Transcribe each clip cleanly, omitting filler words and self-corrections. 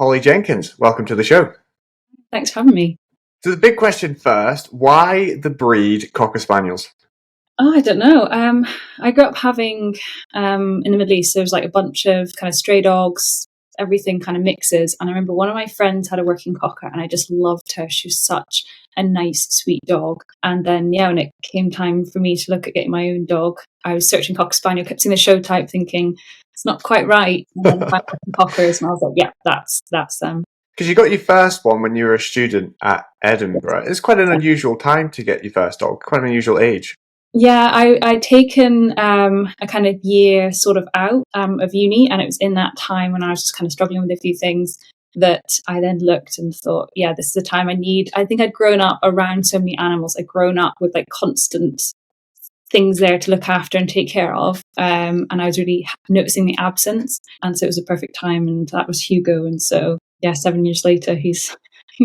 Hollie Jenkins, welcome to the show. Thanks for having me. So the big question first, why the breed Cocker Spaniels? Oh, I don't know. I grew up having, in the Middle East, there was like a bunch of kind of stray dogs, everything kind of mixes. And I remember one of my friends had a working cocker and I just loved her. She was such a nice, sweet dog. And then, when it came time for me to look at getting my own dog, I was searching Cocker Spaniel, kept seeing the show type thinking, it's not quite right. And then I found cockers and I was like, yeah, that's them. Because you got your first one when you were a student at Edinburgh. It's quite an unusual time to get your first dog, quite an unusual age. Yeah, I'd taken a kind of year sort of out of uni, and it was in that time when I was just kind of struggling with a few things that I then looked and thought, yeah, this is the time I need. I think I'd grown up around so many animals. I'd grown up with like constant things there to look after and take care of, and I was really noticing the absence, and so it was a perfect time, and that was Hugo. And so, 7 years later, he's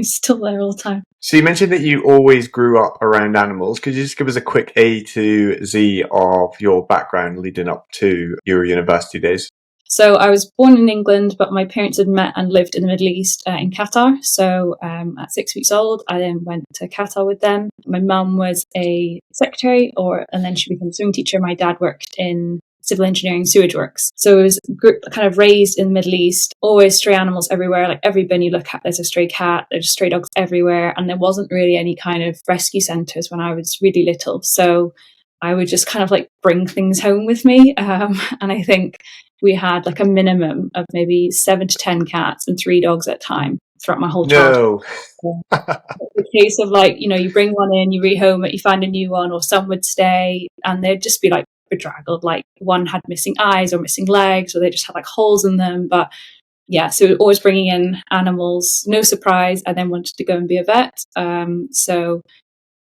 still there all the time. So you mentioned that you always grew up around animals. Could you just give us a quick A to Z of your background leading up to your university days? So I was born in England, but my parents had met and lived in the Middle East in Qatar. So at 6 weeks old, I then went to Qatar with them. My mum was a secretary, and then she became a swimming teacher. My dad worked in civil engineering sewage works. So it was kind of raised in the Middle East, always stray animals everywhere. Like every bin you look at, there's a stray cat, there's stray dogs everywhere. And there wasn't really any kind of rescue centres when I was really little. So I would just kind of like bring things home with me. And I think we had like a minimum of maybe 7 to 10 cats and 3 dogs at a time throughout my whole childhood. No. The case of like, you bring one in, you rehome it, you find a new one, or some would stay and they'd just be like bedraggled, like one had missing eyes or missing legs, or they just had like holes in them. But so always bringing in animals, no surprise. I then wanted to go and be a vet. So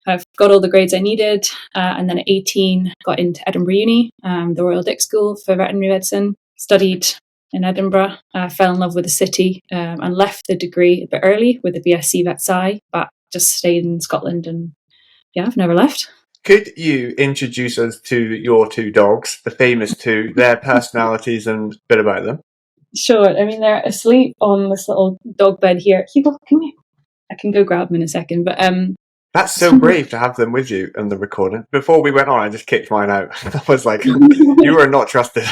I've got all the grades I needed, and then at 18 got into Edinburgh Uni, the Royal Dick School for veterinary medicine. Studied in Edinburgh, fell in love with the city, and left the degree a bit early with a BSc Vet Sci, but just stayed in Scotland, and I've never left. Could you introduce us to your 2 dogs, the famous 2, their personalities and a bit about them? Sure. I mean, they're asleep on this little dog bed here. Hugo, come here. I can go grab them in a second, but that's so brave to have them with you in the recording. Before we went on, I just kicked mine out. I was like, you are not trusted.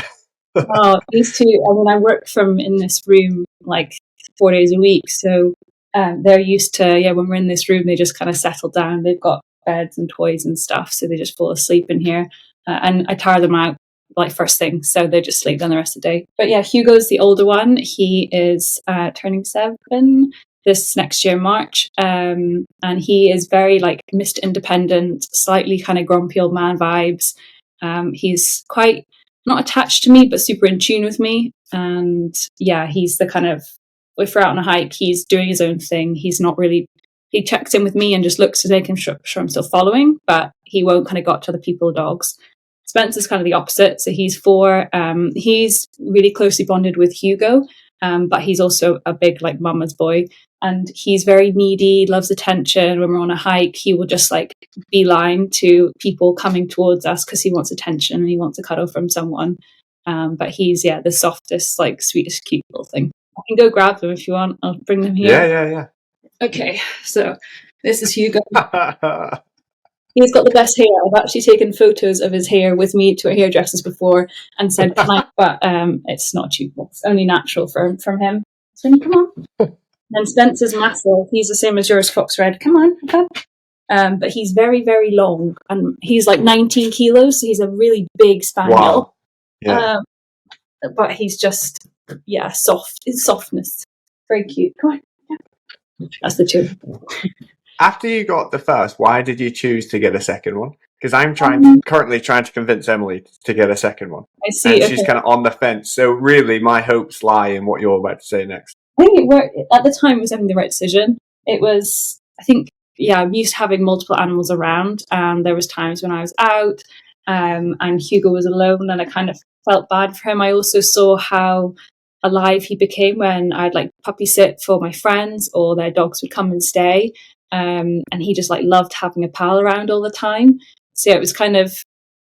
Oh, these 2, I mean, I work from in this room like 4 days a week. So they're used to, when we're in this room, they just kind of settle down. They've got beds and toys and stuff. So they just fall asleep in here. And I tire them out like first thing. So they just sleep then the rest of the day. But Hugo's the older one. He is turning 7 this next year, March. And he is very like Mr. Independent, slightly kind of grumpy old man vibes. He's quite not attached to me, but super in tune with me. And he's the kind of, if we're out on a hike, he's doing his own thing. He's not really, he checks in with me and just looks to make sure I'm still following, but he won't kind of go up to other people's dogs. Spencer's kind of the opposite. So he's 4. He's really closely bonded with Hugo, but he's also a big like mama's boy. And he's very needy, loves attention. When we're on a hike, he will just like beeline to people coming towards us because he wants attention and he wants a cuddle from someone. But he's, the softest, like sweetest, cute little thing. I can go grab them if you want. I'll bring them here. Yeah. Okay, so this is Hugo. He's got the best hair. I've actually taken photos of his hair with me to our hairdressers before and said, but it's not achievable. It's only natural from him. So come on. And Spencer's massive. He's the same as yours, Fox Red. Come on. But he's very, very long. And he's like 19 kilos, so he's a really big spaniel. Wow. Yeah. But he's just, soft. His softness. Very cute. Come on. Yeah. That's the 2. After you got the first, why did you choose to get a second one? Because I'm currently trying to convince Emily to get a second one. I see. And she's kind of on the fence. So really, my hopes lie in what you're about to say next. I think it worked. At the time, it was having the right decision. It was, I think, I'm used to having multiple animals around. And there was times when I was out and Hugo was alone and I kind of felt bad for him. I also saw how alive he became when I'd like puppy sit for my friends or their dogs would come and stay. And he just like loved having a pal around all the time. So it was kind of,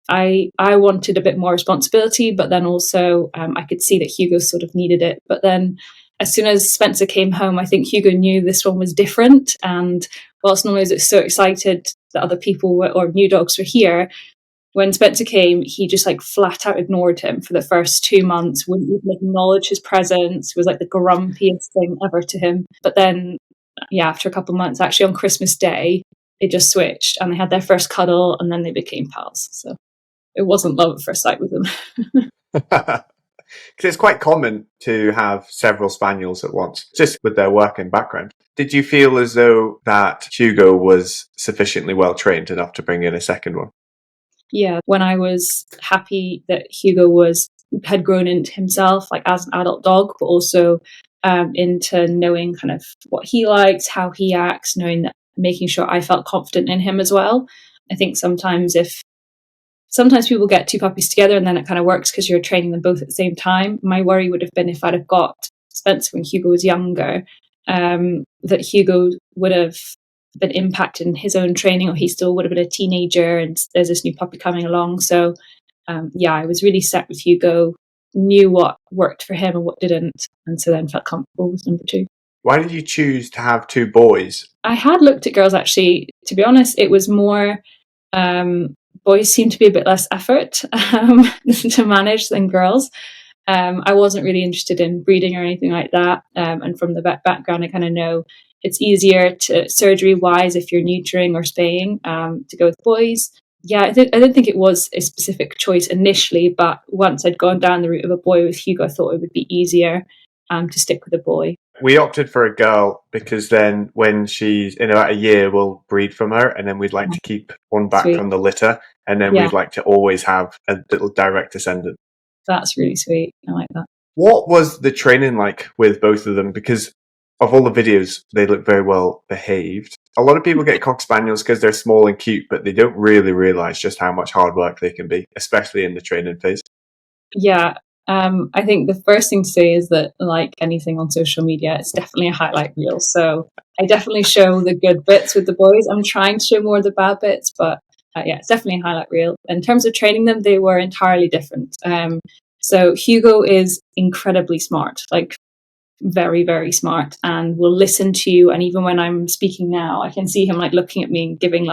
I wanted a bit more responsibility, but then also I could see that Hugo sort of needed it. But then as soon as Spencer came home, I think Hugo knew this one was different. And whilst normally he was so excited that other people or new dogs were here, when Spencer came, he just like flat out ignored him for the first 2 months, wouldn't even acknowledge his presence. It was like the grumpiest thing ever to him. But then, yeah, after a couple of months, actually on Christmas Day, they just switched and they had their first cuddle and then they became pals. So it wasn't love at first sight with them. Because it's quite common to have several spaniels at once, just with their work and background. Did you feel as though that Hugo was sufficiently well trained enough to bring in a second one? Yeah, when I was happy that Hugo had grown into himself, like as an adult dog, but also into knowing kind of what he likes, how he acts, knowing that, making sure I felt confident in him as well. I think sometimes people get two puppies together and then it kind of works because you're training them both at the same time. My worry would have been if I'd have got Spencer when Hugo was younger, that Hugo would have been impacted in his own training, or he still would have been a teenager and there's this new puppy coming along. So I was really set with Hugo, knew what worked for him and what didn't, and so then felt comfortable with number 2. Why did you choose to have 2 boys? I had looked at girls, actually. To be honest, it was more boys seem to be a bit less effort to manage than girls. I wasn't really interested in breeding or anything like that, and from the background I kind of know it's easier to surgery wise if you're neutering or spaying to go with boys. Yeah, I didn't think it was a specific choice initially, but once I'd gone down the route of a boy with Hugo, I thought it would be easier to stick with a boy. We opted for a girl because then when she's in about a year, we'll breed from her, and then we'd like to keep one back Sweet. from the litter, and then we'd like to always have a little direct descendant. That's really sweet. I like that. What was the training like with both of them? Because of all the videos, they look very well behaved. A lot of people get Cocker Spaniels because they're small and cute, but they don't really realise just how much hard work they can be, especially in the training phase. Yeah. I think the first thing to say is that, like anything on social media, it's definitely a highlight reel. So I definitely show the good bits with the boys. I'm trying to show more of the bad bits, but it's definitely a highlight reel. In terms of training them, they were entirely different. So Hugo is incredibly smart, like very, very smart, and will listen to you. And even when I'm speaking now, I can see him like looking at me and giving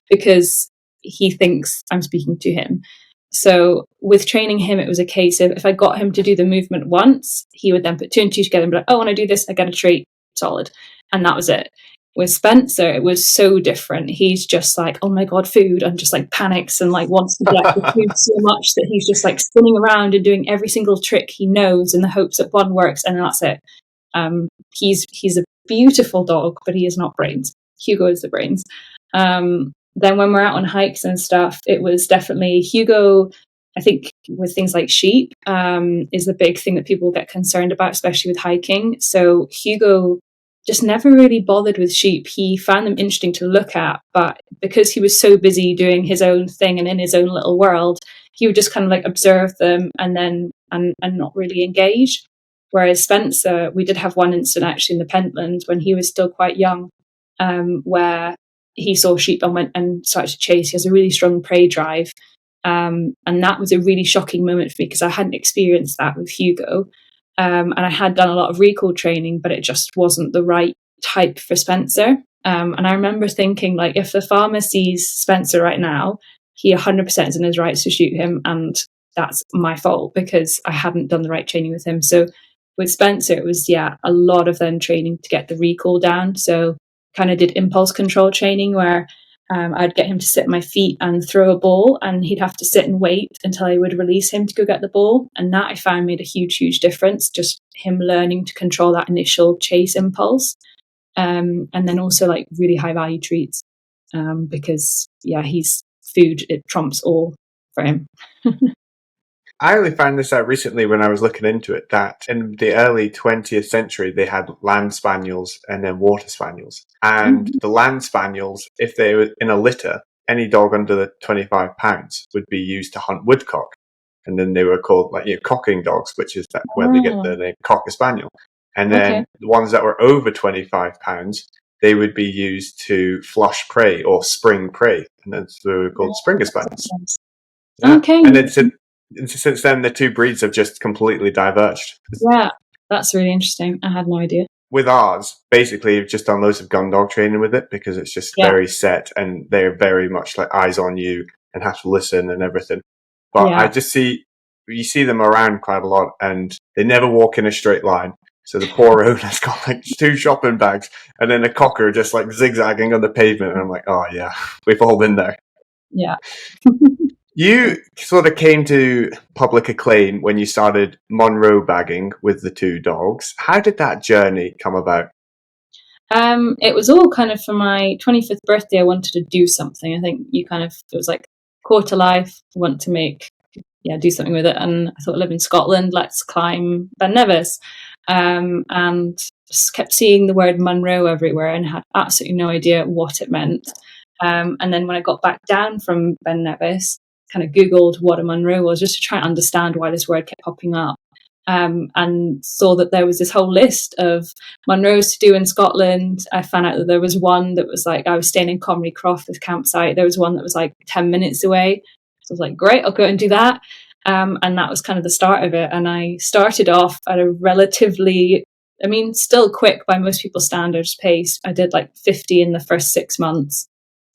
because he thinks I'm speaking to him. So with training him, it was a case of if I got him to do the movement once, he would then put 2 and 2 together and be like, oh, when I do this, I get a treat, solid. And that was it. With Spencer, it was so different. He's just like, oh my God, food, and just like panics and like wants to get the food so much that he's just like spinning around and doing every single trick he knows in the hopes that one works, and that's it. He's a beautiful dog, but he is not brains. Hugo is the brains. Then when we're out on hikes and stuff, it was definitely Hugo. I think with things like sheep is the big thing that people get concerned about, especially with hiking. So Hugo just never really bothered with sheep. He found them interesting to look at, but because he was so busy doing his own thing and in his own little world, he would just kind of like observe them and then and not really engage. Whereas Spencer, we did have one incident actually in the Pentlands when he was still quite young, where he saw sheep and went and started to chase. He has a really strong prey drive. And that was a really shocking moment for me because I hadn't experienced that with Hugo. And I had done a lot of recall training, but it just wasn't the right type for Spencer. And I remember thinking, like, if the farmer sees Spencer right now, he 100% is in his rights to shoot him. And that's my fault because I hadn't done the right training with him. So with Spencer, it was, a lot of then training to get the recall down. So kind of did impulse control training where I'd get him to sit at my feet and throw a ball, and he'd have to sit and wait until I would release him to go get the ball. And that I found made a huge, huge difference, just him learning to control that initial chase impulse. And then also like really high value treats because, he's food, it trumps all for him. I only found this out recently when I was looking into it, that in the early 20th century, they had land spaniels and then water spaniels. And the land spaniels, if they were in a litter, any dog under the 25 pounds would be used to hunt woodcock. And then they were called cocking dogs, which is where they get the name Cocker Spaniel. And then the ones that were over 25 pounds, they would be used to flush prey or spring prey. And then they were called Springer Spaniels. Yeah. Okay. And then since then, the two breeds have just completely diverged. Yeah. That's really interesting. I had no idea. With ours, basically, you've just done loads of gun dog training with it because it's just Yeah, very set and they're very much like eyes on you and have to listen and everything. But I yeah, just you see them around quite a lot and they never walk in a straight line. So the poor owner's got like 2 shopping bags and then a cocker just like zigzagging on the pavement. And I'm like, oh yeah, we've all been there. yeah. You sort of came to public acclaim when you started Monroe bagging with the 2 dogs. How did that journey come about? It was all kind of for my 25th birthday. I wanted to do something. I think it was like quarter life. Want to do something with it. And I thought, I live in Scotland, let's climb Ben Nevis. And just kept seeing the word Munro everywhere and had absolutely no idea what it meant. And then when I got back down from Ben Nevis, kind of Googled what a Munro was just to try and understand why this word kept popping up. And saw that there was this whole list of Munros to do in Scotland. I found out that there was one that was like, I was staying in Comrie Croft, this campsite. There was one that was like 10 minutes away. So I was like, great, I'll go and do that. And that was kind of the start of it. And I started off at a relatively, still quick by most people's standards pace. I did like 50 in the first 6 months,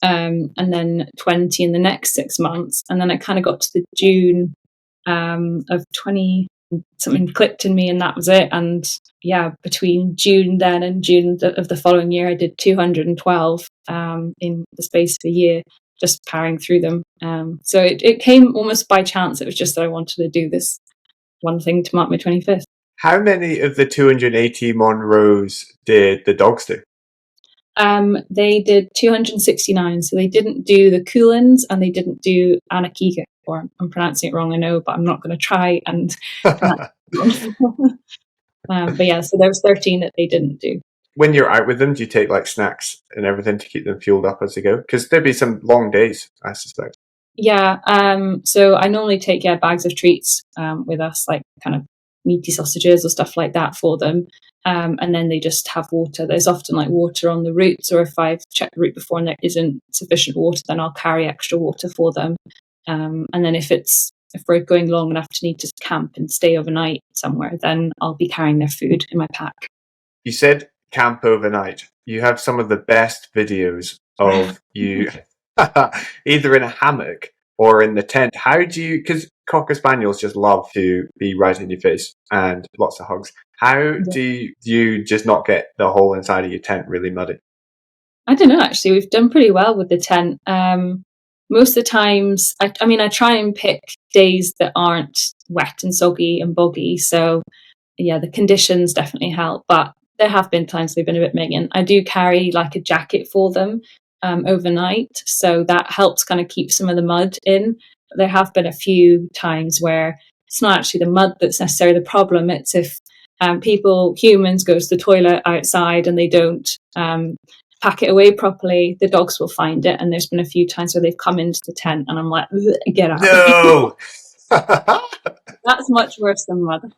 and then 20 in the next 6 months. And then I kind of got to the June of 20, something clicked in me and that was it. And yeah, between June then and June of the following year, I did 212 in the space of a year, just powering through them. So it came almost by chance. It was just that I wanted to do this one thing to mark my 25th. How many of the 280 Monroes did the dogs do? They did 269, so they didn't do the Coolins and they didn't do Anakiga, or I'm pronouncing it wrong, I know, but I'm not going to try and but yeah, so there was 13 that they didn't do. When you're out with them, do you take like snacks and everything to keep them fueled up as they go? Because there'd be some long days, I suspect. Yeah, so I normally take bags of treats with us, like kind of meaty sausages or stuff like that for them. And then they just have water. There's often like water on the routes, or if I've checked the route before and there isn't sufficient water, then I'll carry extra water for them. And then if we're going long enough to need to camp and stay overnight somewhere, then I'll be carrying their food in my pack. You said camp overnight. You have some of the best videos of you either in a hammock or in the tent. How do you, because Cocker Spaniels just love to be right in your face and lots of hugs. How do you just not get the whole inside of your tent really muddy? I don't know, actually. We've done pretty well with the tent. Most of the times, I try and pick days that aren't wet and soggy and boggy. So yeah, the conditions definitely help. But there have been times they've been a bit minging. I do carry like a jacket for them overnight. So that helps kind of keep some of the mud in. But there have been a few times where it's not actually the mud that's necessarily the problem. It's if humans go to the toilet outside and they don't pack it away properly, the dogs will find it. And there's been a few times where they've come into the tent and I'm like, get out. No! That's much worse than mud.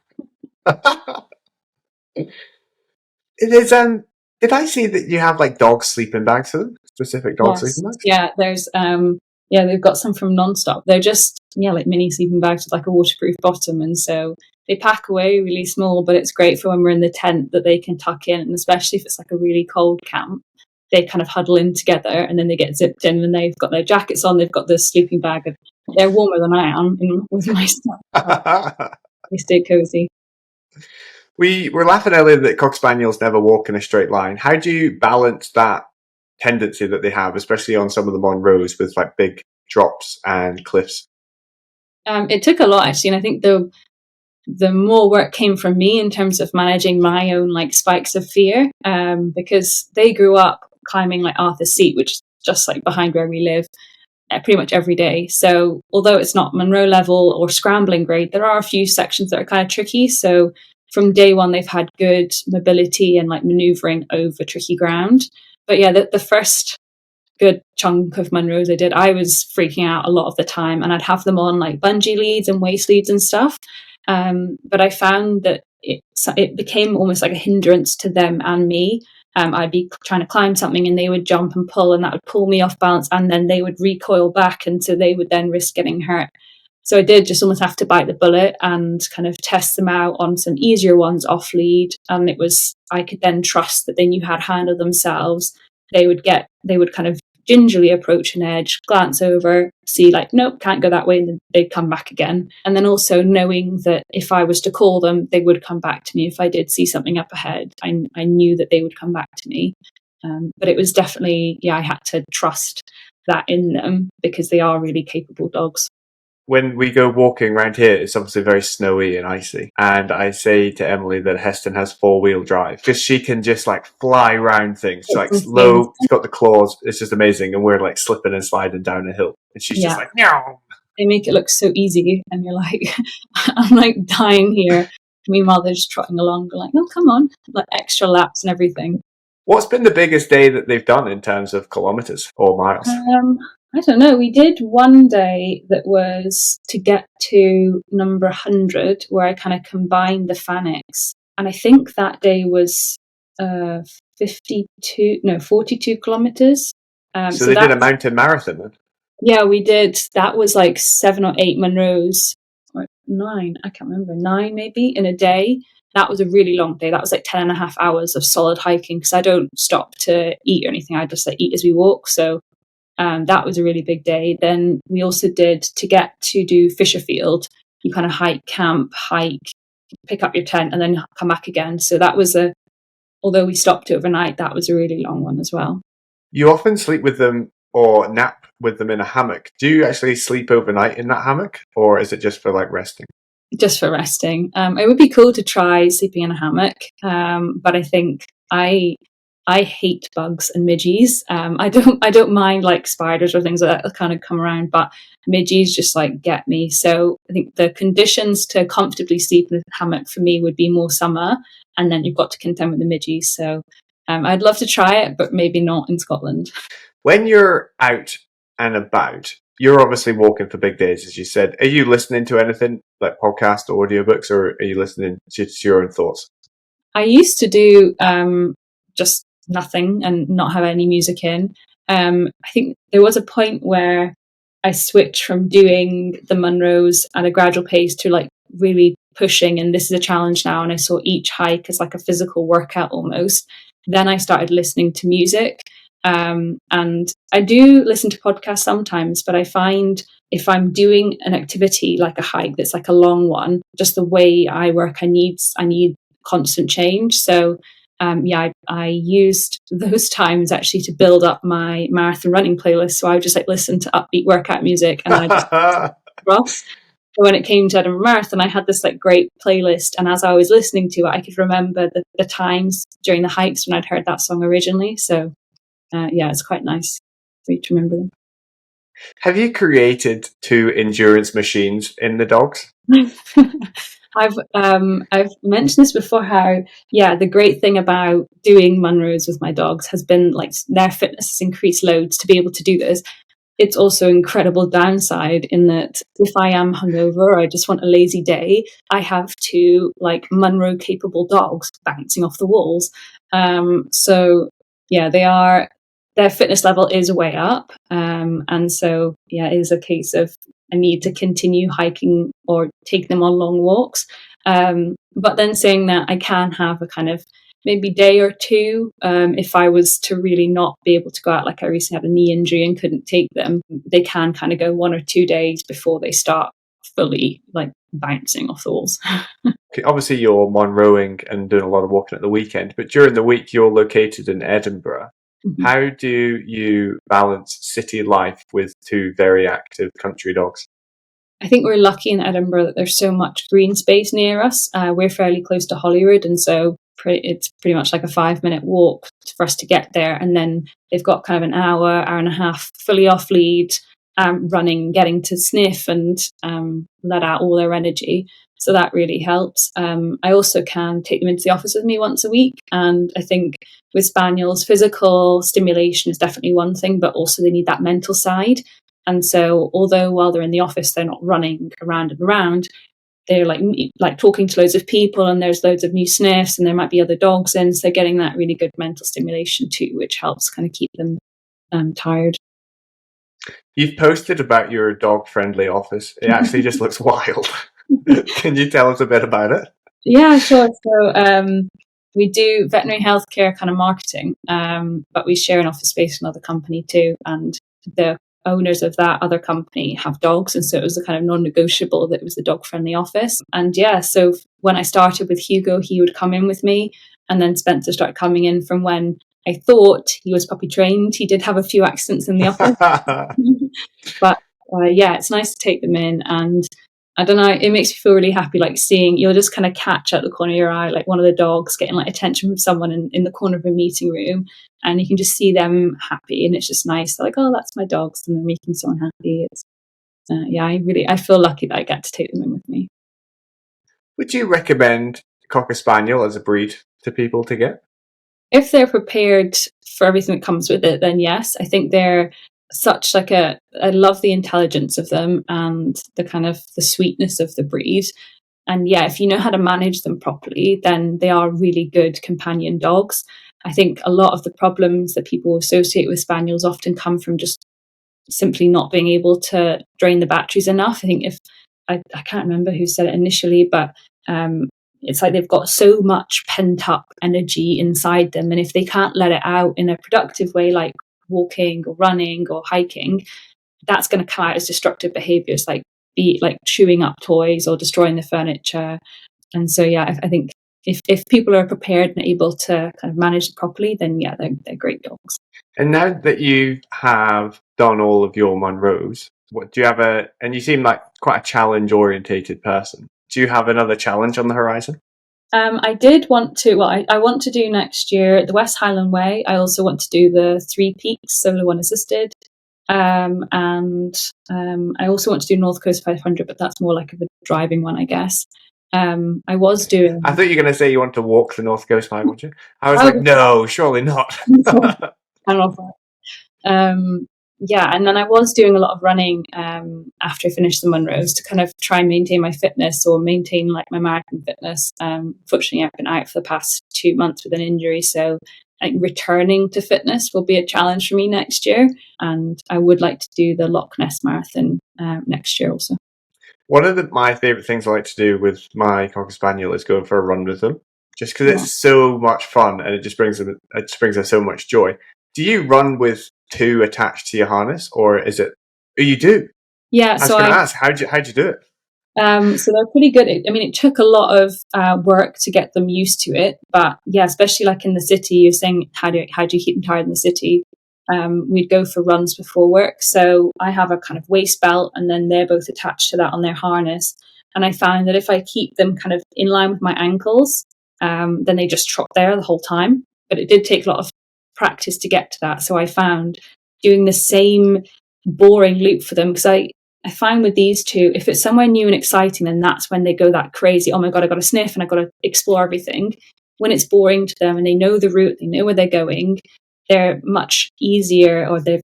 It is, did I see that you have like dog sleeping bags for them? Specific dog sleeping bags? Yeah, there's they've got some from Nonstop. They're just like mini sleeping bags with like a waterproof bottom, and so they pack away really small, but it's great for when we're in the tent that they can tuck in, and especially if it's like a really cold camp, they kind of huddle in together and then they get zipped in and they've got their jackets on, they've got the sleeping bag, and they're warmer than I am with my stuff. They stay cozy. We were laughing earlier that Cocker Spaniels never walk in a straight line. How do you balance that tendency that they have, especially on some of the Monroes with like big drops and cliffs? It took a lot, actually, and I think the more work came from me in terms of managing my own like spikes of fear, because they grew up climbing like Arthur's Seat, which is just like behind where we live, pretty much every day. So although it's not Munro level or scrambling grade, there are a few sections that are kind of tricky. So from day one, they've had good mobility and like maneuvering over tricky ground. But yeah, the first good chunk of Munros I was freaking out a lot of the time, and I'd have them on like bungee leads and waist leads and stuff. But I found that it became almost like a hindrance to them and me. I'd be trying to climb something and they would jump and pull, and that would pull me off balance, and then they would recoil back, and so they would then risk getting hurt. So I did just almost have to bite the bullet and kind of test them out on some easier ones off lead. And I could then trust that they knew how to handle themselves. They would kind of gingerly approach an edge, glance over, see like, nope, can't go that way, and then they'd come back again. And then also knowing that if I was to call them, they would come back to me. If I did see something up ahead, I knew that they would come back to me. But it was definitely, I had to trust that in them because they are really capable dogs. When we go walking around here, it's obviously very snowy and icy. And I say to Emily that Heston has 4-wheel drive because she can just like fly around things. She's like slow, she's got the claws. It's just amazing. And we're like slipping and sliding down a hill. And she's just like, meow. They make it look so easy. And you're like, I'm like dying here. Meanwhile, they're just trotting along, like, oh, come on, like extra laps and everything. What's been the biggest day that they've done in terms of kilometres or miles? I don't know. We did one day that was to get to number 100, where I kind of combined the Fanics. And I think that day was 42 kilometres. So they did a mountain marathon then? Yeah, we did. That was like 7 or 8 Munros, or 9, I can't remember, 9 maybe, in a day. That was a really long day. That was like 10 and a half hours of solid hiking because I don't stop to eat or anything. I just like eat as we walk. So that was a really big day. Then we also did, to get to do Fisherfield, you kind of hike, pick up your tent and then come back again. So that was although we stopped overnight, that was a really long one as well. You often sleep with them or nap with them in a hammock. Do you actually sleep overnight in that hammock, or is it just for like resting? Just for resting. It would be cool to try sleeping in a hammock, but I think I hate bugs and midges. I don't mind like spiders or things like that kind of come around, but midges just like get me. So I think the conditions to comfortably sleep in a hammock for me would be more summer, and then you've got to contend with the midges. So I'd love to try it, but maybe not in Scotland. When you're out and about, you're obviously walking for big days, as you said. Are you listening to anything like podcasts or audiobooks, or are you listening to your own thoughts? I used to do just nothing and not have any music in. I think there was a point where I switched from doing the Munros at a gradual pace to like really pushing, and this is a challenge now, and I saw each hike as like a physical workout almost. Then I started listening to music, and I do listen to podcasts sometimes, but I find if I'm doing an activity like a hike that's like a long one, just the way I work, I need constant change. So I used those times actually to build up my marathon running playlist. So I would just like listen to upbeat workout music, and I just cross. So when it came to Edinburgh Marathon, I had this like great playlist, and as I was listening to it, I could remember the times during the hikes when I'd heard that song originally. So it's quite nice for you to remember them. Have you created 2 endurance machines in the dogs? I've mentioned this before, how the great thing about doing Munros with my dogs has been like their fitness has increased loads to be able to do this. It's also incredible downside in that if I am hungover or I just want a lazy day, I have 2 like Munro capable dogs bouncing off the walls. Their fitness level is way up. And so it is a case of I need to continue hiking or take them on long walks. But then saying that, I can have a kind of maybe day or 2 if I was to really not be able to go out. Like I recently had a knee injury and couldn't take them. They can kind of go 1 or 2 days before they start fully like bouncing off the walls. Okay, obviously you're Monroeing and doing a lot of walking at the weekend, but during the week you're located in Edinburgh. Mm-hmm. How do you balance city life with 2 very active country dogs? I think we're lucky in Edinburgh that there's so much green space near us. We're fairly close to Holyrood, and so it's pretty much like a 5-minute walk for us to get there. And then they've got kind of an hour and a half fully off lead, running, getting to sniff and let out all their energy. So that really helps. I also can take them into the office with me once a week. And I think with Spaniels, physical stimulation is definitely one thing, but also they need that mental side. And so although while they're in the office, they're not running around and around, they're like talking to loads of people, and there's loads of new sniffs, and there might be other dogs in. So getting that really good mental stimulation too, which helps kind of keep them tired. You've posted about your dog-friendly office. It actually just looks wild. Can you tell us a bit about it? Yeah, sure. So we do veterinary healthcare kind of marketing, but we share an office space with another company too. And the owners of that other company have dogs. And so it was a kind of non-negotiable that it was a dog-friendly office. And yeah, so when I started with Hugo, he would come in with me. And then Spencer started coming in from when I thought he was puppy trained. He did have a few accidents in the office. But yeah, it's nice to take them in, and I don't know, it makes me feel really happy, like seeing, you'll just kind of catch out the corner of your eye, like one of the dogs getting like attention from someone in the corner of a meeting room, and you can just see them happy, and it's just nice. They're like, oh, that's my dogs, and they're making someone happy. It's yeah, I feel lucky that I get to take them in with me. Would you recommend Cocker Spaniel as a breed to people to get? If they're prepared for everything that comes with it, then yes. I think they're such like I love the intelligence of them and the kind of the sweetness of the breed. And yeah, if you know how to manage them properly, then they are really good companion dogs. I think a lot of the problems that people associate with Spaniels often come from just simply not being able to drain the batteries enough. I think if I can't remember who said it initially, but it's like they've got so much pent up energy inside them. And if they can't let it out in a productive way, like walking or running or hiking, that's going to come out as destructive behaviors, like be like chewing up toys or destroying the furniture. And so, yeah, I think if people are prepared and able to kind of manage it properly, then yeah, they're great dogs. And now that you have done all of your Munros, what do you have and you seem like quite a challenge orientated person. Do you have another challenge on the horizon? I did want to, well, I want to do next year the West Highland Way. I also want to do the Three Peaks, solo one assisted. And I also want to do North Coast 500, but that's more like a driving one, I guess. I was doing. I thought you were going to say you want to walk the North Coast 500. I was like, no, surely not. Yeah, and then I was doing a lot of running after I finished the Munros to kind of try and maintain my fitness or maintain like my marathon fitness. Fortunately, I've been out for the past 2 months with an injury, so I think returning to fitness will be a challenge for me next year. And I would like to do the Loch Ness Marathon next year also. One of my favourite things I like to do with my Cocker Spaniel is go for a run with them, just because it's so much fun and it just brings us so much joy. Do you run with two attached to your harness, or is it? Oh, you do. Yeah. I was going to ask, how'd you do it? So they're pretty good. I mean, it took a lot of work to get them used to it, but yeah, especially like in the city, you're saying how do you keep them tired in the city? We'd go for runs before work, so I have a kind of waist belt, and then they're both attached to that on their harness. And I found that if I keep them kind of in line with my ankles, then they just trot there the whole time. But it did take a lot of practice to get to that. So I found doing the same boring loop for them, because I find with these two, if it's somewhere new and exciting, then that's when they go that crazy, oh my God, I got to sniff and I got to explore everything. When it's boring to them and they know the route, they know where they're going, they're much easier, or they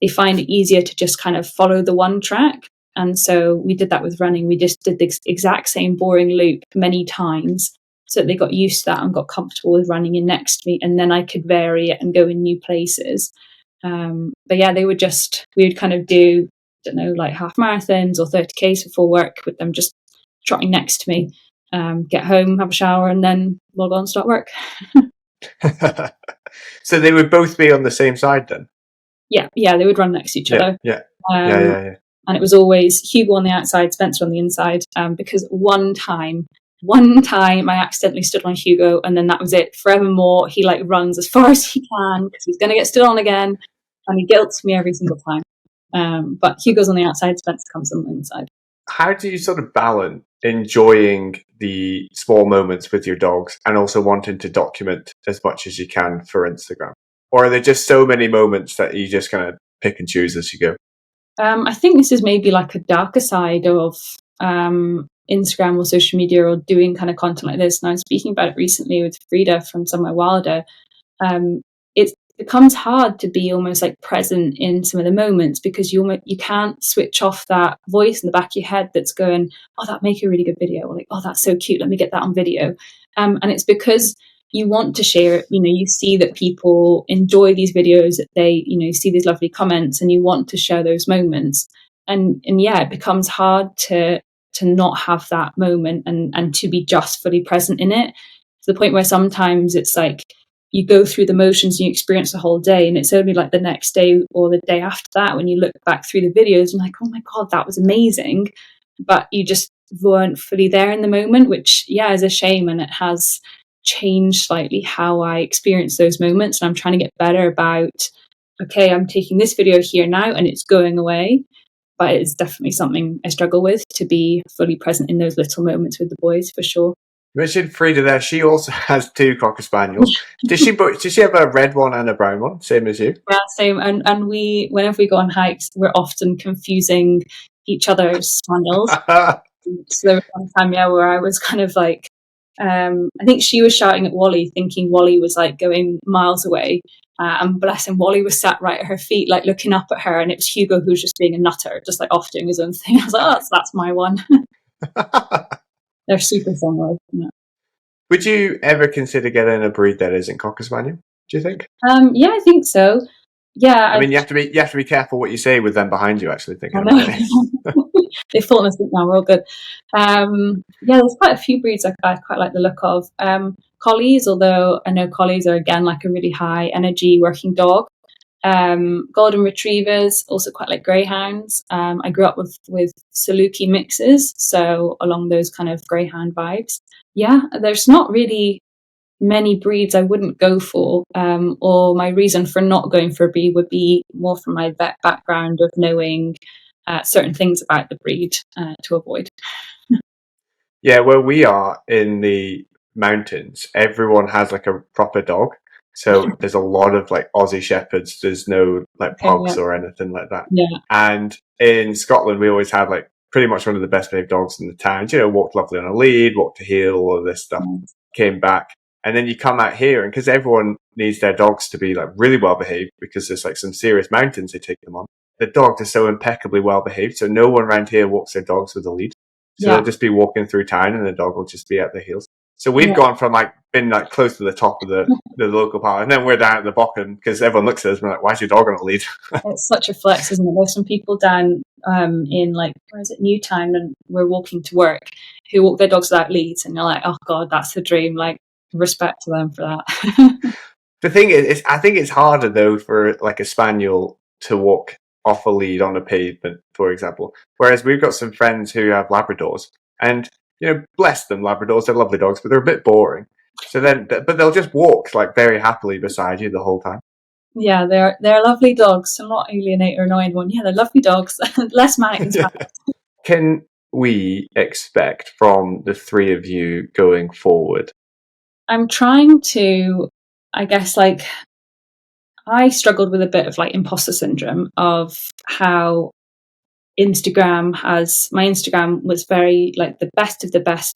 find it easier to just kind of follow the one track. And so we did that with running. We just did the exact same boring loop many times, so that they got used to that and got comfortable with running in next to me. And then I could vary it and go in new places. But yeah, we would kind of do, I don't know, like half marathons or 30Ks before work with them just trotting next to me, get home, have a shower, and then log on and start work. So they would both be on the same side then? Yeah, they would run next to each other. Yeah. And it was always Hugo on the outside, Spencer on the inside, because one time I accidentally stood on Hugo, and then that was it. Forevermore, he like runs as far as he can because he's going to get stood on again, and he guilts me every single time. But Hugo's on the outside, Spencer comes on the inside. How do you sort of balance enjoying the small moments with your dogs and also wanting to document as much as you can for Instagram? Or are there just so many moments that you just kind of pick and choose as you go? I think this is maybe like a darker side of Instagram or social media or doing kind of content like this. And I was speaking about it recently with Frida from Somewhere Wilder. It becomes hard to be almost like present in some of the moments, because you can't switch off that voice in the back of your head that's going, oh, that'd make a really good video, or like, oh, that's so cute, let me get that on video. And it's because you want to share it. You see that people enjoy these videos, that they, you see these lovely comments, and you want to share those moments. And yeah, it becomes hard to not have that moment and to be just fully present in it, to the point where sometimes it's like you go through the motions and you experience the whole day, and it's only like the next day or the day after that when you look back through the videos and like, oh my God, that was amazing. But you just weren't fully there in the moment, which, yeah, is a shame. And it has changed slightly how I experience those moments. And I'm trying to get better about, okay, I'm taking this video here now and it's going away. But it's definitely something I struggle with, to be fully present in those little moments with the boys, for sure. You mentioned Frida there. She also has 2 Cocker Spaniels. Does she have a red one and a brown one, same as you? Yeah, same. And we, whenever we go on hikes, we're often confusing each other's spaniels. So there was one time, yeah, where I was kind of like, I think she was shouting at Wally, thinking Wally was like going miles away. And bless him, Wally was sat right at her feet, like looking up at her, and it was Hugo who was just being a nutter, just like off doing his own thing. I was like, oh, that's my one. They're super similar. Yeah. Would you ever consider getting a breed that isn't Cocker Spaniel, do you think? Yeah, I think so. Yeah. I mean, you have to be careful what you say with them behind you, actually, thinking about it. They've fallen asleep now, we're all good. Yeah, there's quite a few breeds I quite like the look of. Collies, although I know collies are, again, like a really high energy working dog. Golden retrievers, also quite like greyhounds. I grew up with Saluki mixes, so along those kind of greyhound vibes. Yeah, there's not really many breeds I wouldn't go for, or my reason for not going for a breed would be more from my vet background of knowing certain things about the breed to avoid. Yeah, where we are in the mountains, everyone has like a proper dog. So there's a lot of like Aussie Shepherds. There's no like pugs or anything like that. Yeah. And in Scotland, we always had like pretty much one of the best behaved dogs in the town. Walked lovely on a lead, walked to heel, all of this stuff. Came back. And then you come out here, and because everyone needs their dogs to be like really well behaved, because there's like some serious mountains they take them on, the dogs are so impeccably well behaved. So no one around here walks their dogs with a lead. So they'll just be walking through town and the dog will just be at their heels. So we've gone from like being like close to the top of the local park, and then we're down at the bottom because everyone looks at us and we're like, why's your dog on a lead? It's such a flex, isn't it? There's some people down in like, where is it, Newtown, and we're walking to work, who walk their dogs without leads, and you're like, oh God, that's the dream. Like, respect to them for that. The thing is, I think it's harder though for like a spaniel to walk off a lead on a pavement, for example. Whereas we've got some friends who have Labradors, and bless them, Labradors, they're lovely dogs, but they're a bit boring. So then, but they'll just walk like very happily beside you the whole time. Yeah, they're lovely dogs. So not alienate or annoy anyone. Yeah, they're lovely dogs. Less manic and spaniel. Can we expect from the 3 of you going forward? I'm trying to, I guess, like, I struggled with a bit of like imposter syndrome of how my Instagram was very like the best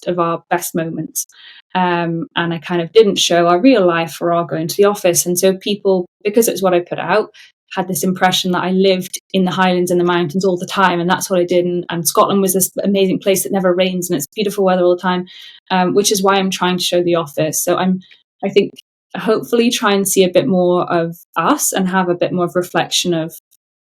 of our best moments. And I kind of didn't show our real life or our going to the office. And so people, because it's what I put out, had this impression that I lived in the Highlands and the mountains all the time. And that's what I did. And Scotland was this amazing place that never rains and it's beautiful weather all the time, which is why I'm trying to show the office. So I think hopefully try and see a bit more of us and have a bit more of reflection of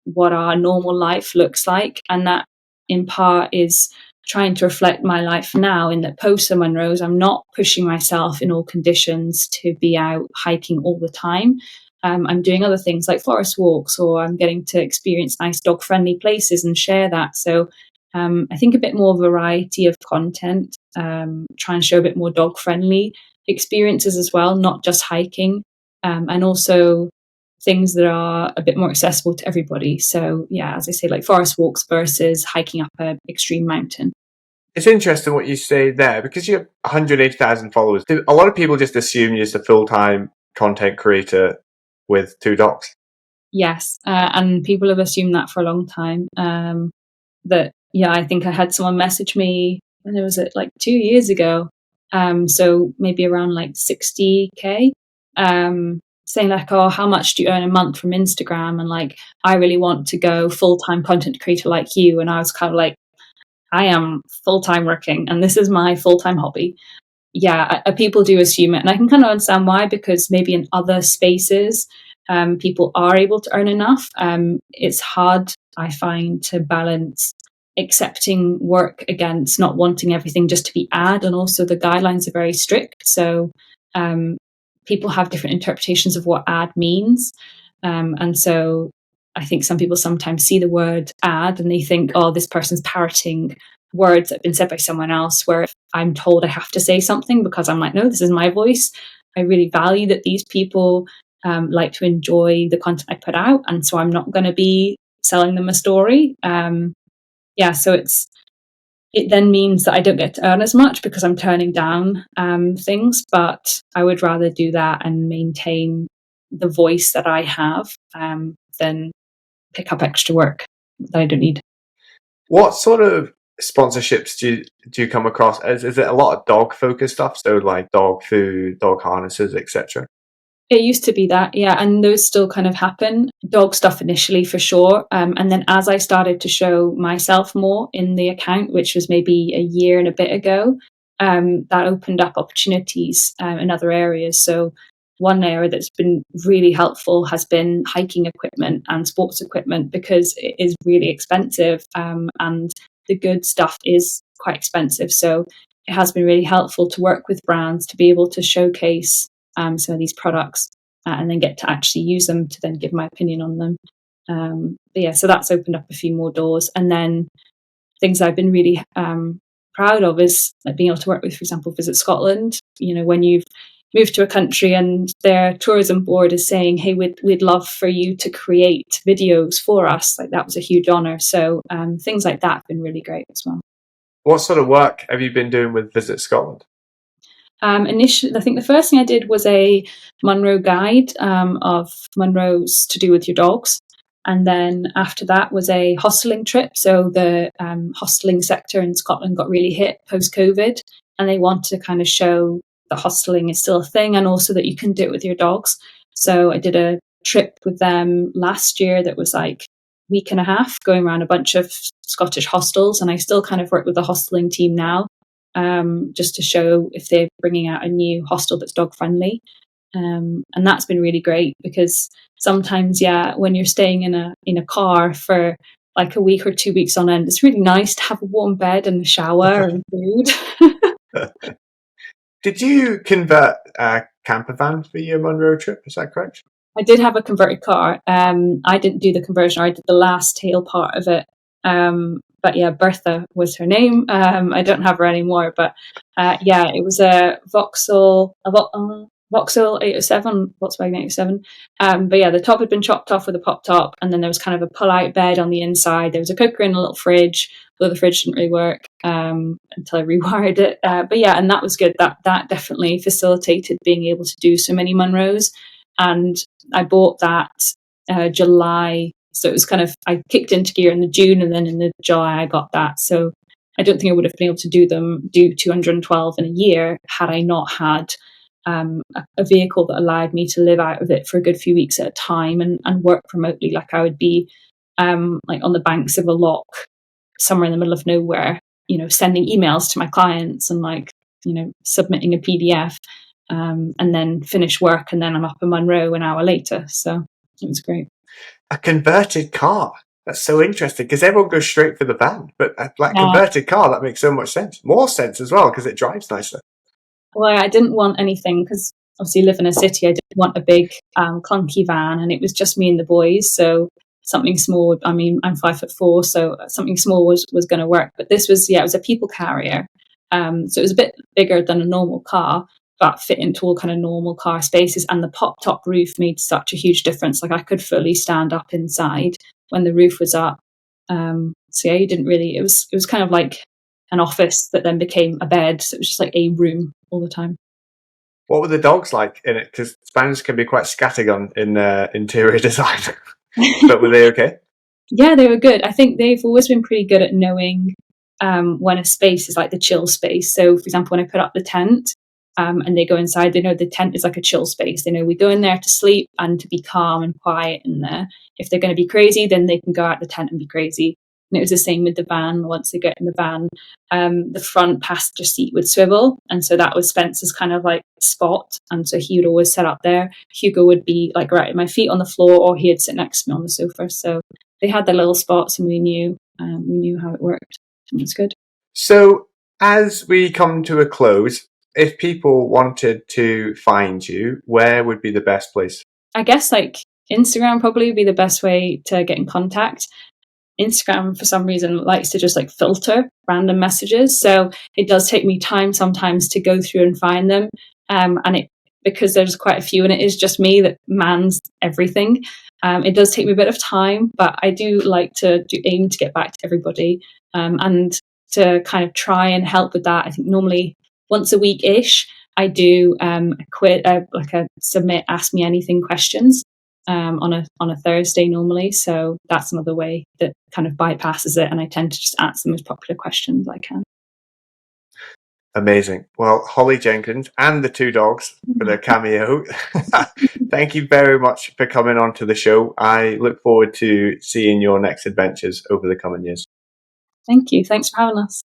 what our normal life looks like. And that in part is trying to reflect my life now, in that post the Munros, I'm not pushing myself in all conditions to be out hiking all the time. I'm doing other things like forest walks, or I'm getting to experience nice dog friendly places and share that. So I think a bit more variety of content, try and show a bit more dog friendly experiences as well, not just hiking, and also things that are a bit more accessible to everybody. So yeah, as I say, like forest walks versus hiking up an extreme mountain. It's interesting what you say there, because you have 180,000 followers. A lot of people just assume you're just a full-time content creator with 2 dogs. Yes, and people have assumed that for a long time. I think I had someone message me, when was it, like 2 years ago, so maybe around like 60k, saying like, oh, how much do you earn a month from Instagram? And like, I really want to go full-time content creator like you. And I was kind of like, I am full-time working and this is my full-time hobby. people do assume it, and I can kind of understand why, because maybe in other spaces, people are able to earn enough. It's hard, I find, to balance accepting work against not wanting everything just to be ad, and also the guidelines are very strict. So people have different interpretations of what ad means, and so I think some people sometimes see the word ad and they think, oh, this person's parroting words that have been said by someone else, where if I'm told I have to say something because I'm like, no, this is my voice. I really value that these people like to enjoy the content I put out, and so I'm not going to be selling them a story. So it then means that I don't get to earn as much because I'm turning down things, but I would rather do that and maintain the voice that I have than pick up extra work that I don't need. What sort of sponsorships do you come across? Is it a lot of dog focused stuff? So like dog food, dog harnesses, etc.? It used to be that, yeah, and those still kind of happen. Dog stuff initially, for sure. And then as I started to show myself more in the account, which was maybe a year and a bit ago, that opened up opportunities in other areas. So one area that's been really helpful has been hiking equipment and sports equipment, because it is really expensive, and the good stuff is quite expensive. So it has been really helpful to work with brands to be able to showcase some of these products and then get to actually use them to then give my opinion on them. So that's opened up a few more doors. And then things I've been really proud of is like being able to work with, for example, Visit Scotland. You know, when you've moved to a country and their tourism board is saying, hey, we'd love for you to create videos for us, like that was a huge honour. So things like that have been really great as well. What sort of work have you been doing with Visit Scotland? Initially, I think the first thing I did was a Munro guide of Munros to do with your dogs. And then after that was a hosteling trip. So the hosteling sector in Scotland got really hit post-COVID, and they want to kind of show that hosteling is still a thing and also that you can do it with your dogs. So I did a trip with them last year that was like a week and a half, going around a bunch of Scottish hostels. And I still kind of work with the hosteling team now, just to show if they're bringing out a new hostel that's dog friendly. And that's been really great, because sometimes, when you're staying in a car for like a week or 2 weeks on end, it's really nice to have a warm bed and a shower and food. Did you convert a camper van for your Munro trip? Is that correct? I did have a converted car. I didn't do the conversion. I did the last tail part of it. But yeah, Bertha was her name. I don't have her anymore, but it was a Vauxhall 807, Volkswagen 807. But yeah, the top had been chopped off with a pop top, and then there was kind of a pull-out bed on the inside. There was a cooker and a little fridge, though the fridge didn't really work until I rewired it. But yeah, and that was good. That definitely facilitated being able to do so many Munros. And I bought that July. So it was kind of, I kicked into gear in the June, and then in the July I got that. So I don't think I would have been able to do 212 in a year had I not had a vehicle that allowed me to live out of it for a good few weeks at a time and work remotely. Like I would be like on the banks of a loch somewhere in the middle of nowhere, sending emails to my clients and submitting a PDF, and then finish work, and then I'm up in Munro an hour later. So it was great. A converted car. That's so interesting, because everyone goes straight for the van, but converted car, that makes so much sense. More sense as well, because it drives nicer. Well, I didn't want anything, because obviously I live in a city. I didn't want a big clunky van, and it was just me and the boys. So something small. I mean, I'm 5'4", so something small was going to work. But this was, it was a people carrier. So it was a bit bigger than a normal car, but fit into all kind of normal car spaces. And the pop-top roof made such a huge difference. Like I could fully stand up inside when the roof was up. You didn't really, it was kind of like an office that then became a bed. So it was just like a room all the time. What were the dogs like in it? Because Spaniels can be quite scattergun in interior design. But were they okay? Yeah, they were good. I think they've always been pretty good at knowing when a space is like the chill space. So, for example, when I put up the tent and they go inside, they know the tent is like a chill space. They know we go in there to sleep and to be calm and quiet in there. If they're going to be crazy, then they can go out the tent and be crazy. And it was the same with the van. Once they get in the van, the front passenger seat would swivel. And so that was Spencer's kind of like spot. And so he would always sit up there. Hugo would be like right at my feet on the floor, or he'd sit next to me on the sofa. So they had their little spots, and we knew how it worked. It was good. So as we come to a close, if people wanted to find you, where would be the best place? I guess like Instagram probably would be the best way to get in contact. Instagram, for some reason, likes to just like filter random messages. So it does take me time sometimes to go through and find them. And because there's quite a few and it is just me that mans everything, it does take me a bit of time, but I do like to aim to get back to everybody, and to kind of try and help with that. I think normally once a week-ish, I do a submit Ask Me Anything questions on a Thursday normally. So that's another way that kind of bypasses it, and I tend to just answer the most popular questions I can. Amazing. Well, Hollie Jenkins and the two dogs for their cameo. Thank you very much for coming on to the show. I look forward to seeing your next adventures over the coming years. Thank you. Thanks for having us.